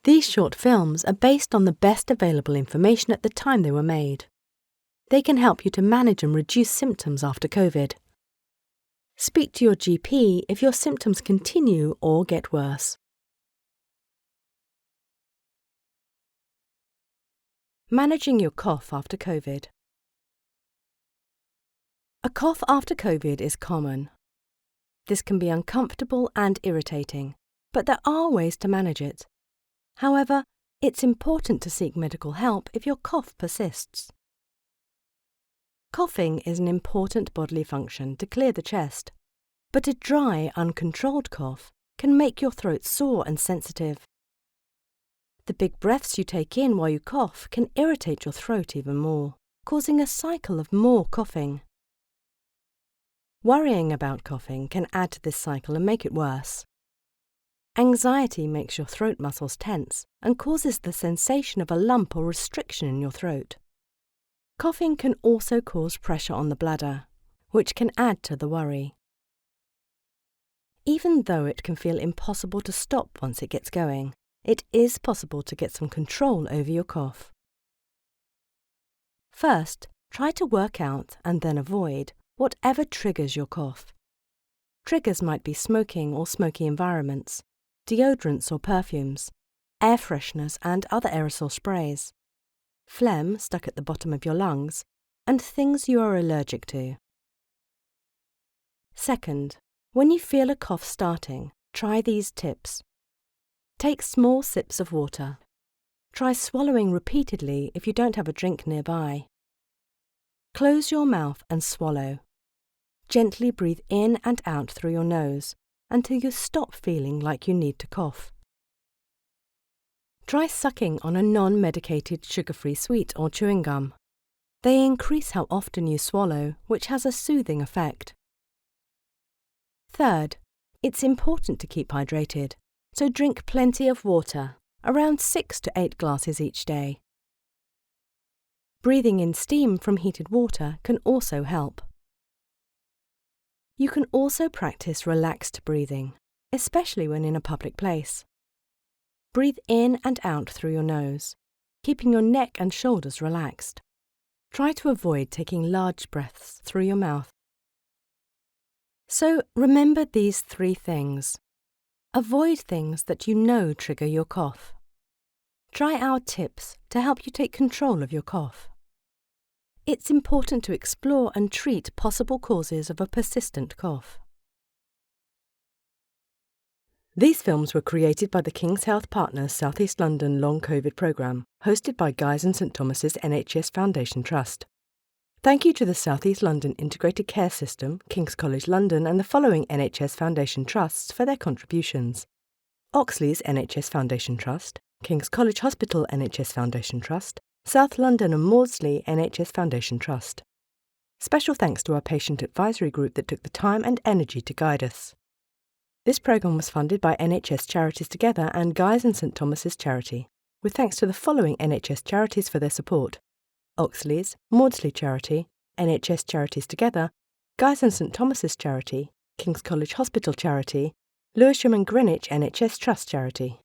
These short films are based on the best available information at the time they were made. They can help you to manage and reduce symptoms after COVID. Speak to your GP if your symptoms continue or get worse. Managing your cough after COVID. A cough after COVID is common. This can be uncomfortable and irritating, but there are ways to manage it. However, it's important to seek medical help if your cough persists. Coughing is an important bodily function to clear the chest, but a dry, uncontrolled cough can make your throat sore and sensitive. The big breaths you take in while you cough can irritate your throat even more, causing a cycle of more coughing. Worrying about coughing can add to this cycle and make it worse. Anxiety makes your throat muscles tense and causes the sensation of a lump or restriction in your throat. Coughing can also cause pressure on the bladder, which can add to the worry. Even though it can feel impossible to stop once it gets going, it is possible to get some control over your cough. First, try to work out and then avoid whatever triggers your cough. Triggers might be smoking or smoky environments, deodorants or perfumes, air fresheners and other aerosol sprays, phlegm stuck at the bottom of your lungs, and things you are allergic to. Second, when you feel a cough starting, try these tips. Take small sips of water. Try swallowing repeatedly if you don't have a drink nearby. Close your mouth and swallow. Gently breathe in and out through your nose until you stop feeling like you need to cough. Try sucking on a non-medicated sugar-free sweet or chewing gum. They increase how often you swallow, which has a soothing effect. Third, it's important to keep hydrated, so drink plenty of water, around 6 to 8 glasses each day. Breathing in steam from heated water can also help. You can also practice relaxed breathing, especially when in a public place. Breathe in and out through your nose, keeping your neck and shoulders relaxed. Try to avoid taking large breaths through your mouth. So remember these 3 things. Avoid things that you know trigger your cough. Try our tips to help you take control of your cough. It's important to explore and treat possible causes of a persistent cough. These films were created by the King's Health Partners South East London Long COVID programme, hosted by Guy's and St Thomas's NHS Foundation Trust. Thank you to the South East London Integrated Care System, King's College London and the following NHS Foundation Trusts for their contributions: Oxley's NHS Foundation Trust, King's College Hospital NHS Foundation Trust, South London and Maudsley NHS Foundation Trust. Special thanks to our patient advisory group that took the time and energy to guide us. This programme was funded by NHS Charities Together and Guy's and St Thomas's Charity, with thanks to the following NHS charities for their support: Oxley's, Maudsley Charity, NHS Charities Together, Guy's and St Thomas's Charity, King's College Hospital Charity, Lewisham and Greenwich NHS Trust Charity.